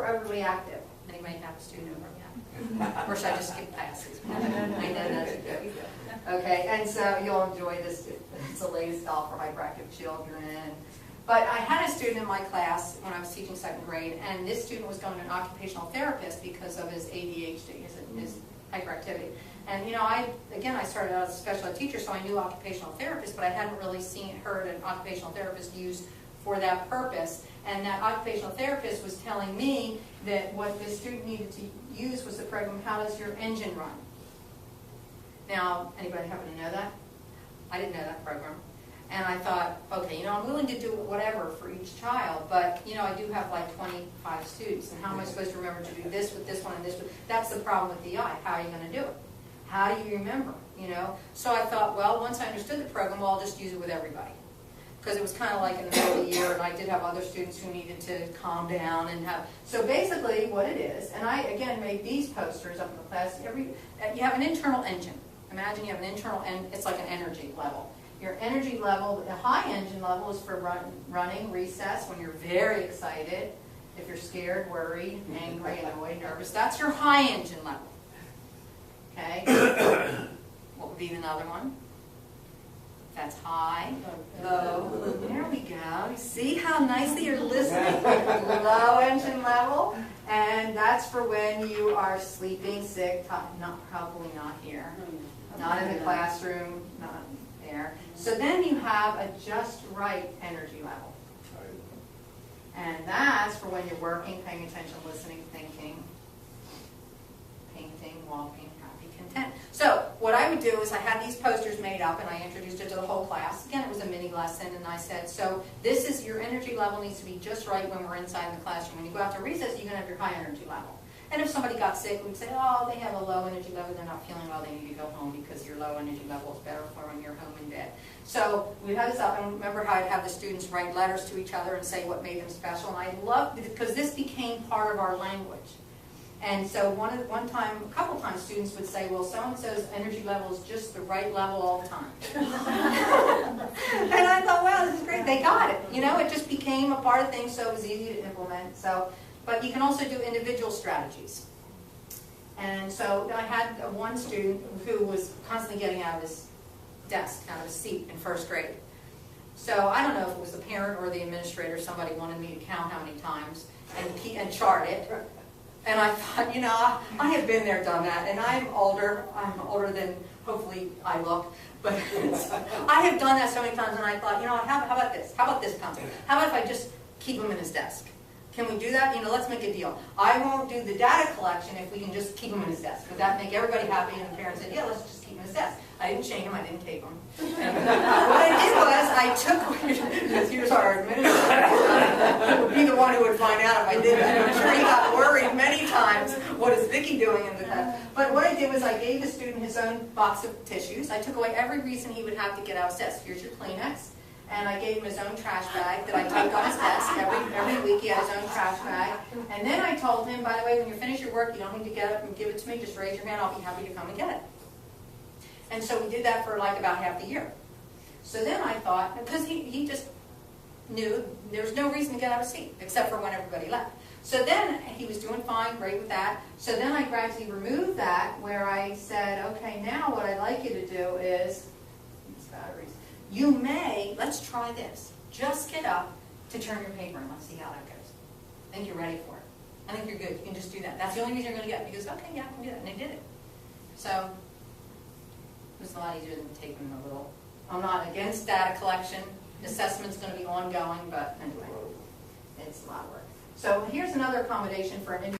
or overly active? Anybody have a student overly active? Or should I just skip past this? I know that's a joke. Okay, and so you'll enjoy this. It's the latest doll for hyperactive children. But I had a student in my class when I was teaching second grade, and this student was going to an occupational therapist because of his ADHD, his hyperactivity. And you know, I started out as a special ed teacher, so I knew occupational therapists, but I hadn't really heard an occupational therapist used for that purpose. And that occupational therapist was telling me that what this student needed to use was the program, How Does Your Engine Run? Now, anybody happen to know that? I didn't know that program. And I thought, okay, you know, I'm willing to do whatever for each child, but, you know, I do have like 25 students, and how am I supposed to remember to do this with this one and this one? That's the problem with DI. How are you going to do it? How do you remember, you know? So I thought, well, once I understood the program, well, I'll just use it with everybody. Because it was kind of like in the middle of the year, and I did have other students who needed to calm down and have. So basically what it is, and I, again, made these posters up in the class. You have an internal engine. Imagine you have an internal, it's like an energy level. Your energy level, the high engine level is for running, recess, when you're very excited. If you're scared, worried, angry, annoyed, nervous, that's your high engine level. Okay? What would be another one? That's high, low. There we go. You see how nicely you're listening? Low engine level. And that's for when you are sleeping, sick, probably not here. Not in the classroom, not there. So then you have a just right energy level. And that's for when you're working, paying attention, listening, thinking, painting, walking, happy, content. So what I would do is I had these posters made up and I introduced it to the whole class. Again, it was a mini lesson, and I said, so this is your energy level needs to be just right when we're inside in the classroom. When you go out to recess, you're going to have your high energy level. And if somebody got sick, we'd say, oh, they have a low energy level, they're not feeling well, they need to go home because your low energy level is better for when you're home in bed. So we'd have this up, and remember how I'd have the students write letters to each other and say what made them special. And I loved it because this became part of our language. And so a couple times students would say, well, so-and-so's energy level is just the right level all the time. And I thought, wow, this is great. They got it. You know, it just became a part of things, so it was easy to implement. But you can also do individual strategies. And so I had one student who was constantly getting out of his desk, out of his seat in first grade. So I don't know if it was the parent or the administrator, somebody wanted me to count how many times and chart it. And I thought, you know, I have been there, done that, and I'm older than hopefully I look, but I have done that so many times, and I thought, you know, how about this? How about this concept? How about if I just keep him in his desk? Can we do that? You know, let's make a deal. I won't do the data collection if we can just keep him in his desk. Would that make everybody happy? And the parents said, yeah, let's just keep him in his desk. I didn't chain him. I didn't tape him. And what I did was I took, here's our administrator, who would be the one who would find out if I did that. I'm sure he got worried many times, what is Vicki doing in the class? But what I did was I gave the student his own box of tissues. I took away every reason he would have to get out of his desk. Here's your Kleenex. And I gave him his own trash bag that I taped on his desk. Every week he had his own trash bag. And then I told him, by the way, when you finish your work, you don't need to get up and give it to me. Just raise your hand. I'll be happy to come and get it. And so we did that for like about half the year. So then I thought, because he just knew there was no reason to get out of his seat, except for when everybody left. So then he was doing fine, great with that. So then I gradually removed that, where I said, okay, now what I'd like you to do is, these batteries, you may, let's try this. Just get up to turn your paper and let's see how that goes. I think you're ready for it. I think you're good. You can just do that. That's the only reason you're going to get it. He goes, okay, yeah, I can do that. And they did it. So it was a lot easier than taking a little. I'm not against data collection. Assessment's going to be ongoing, but anyway, it's a lot of work. So here's another accommodation for an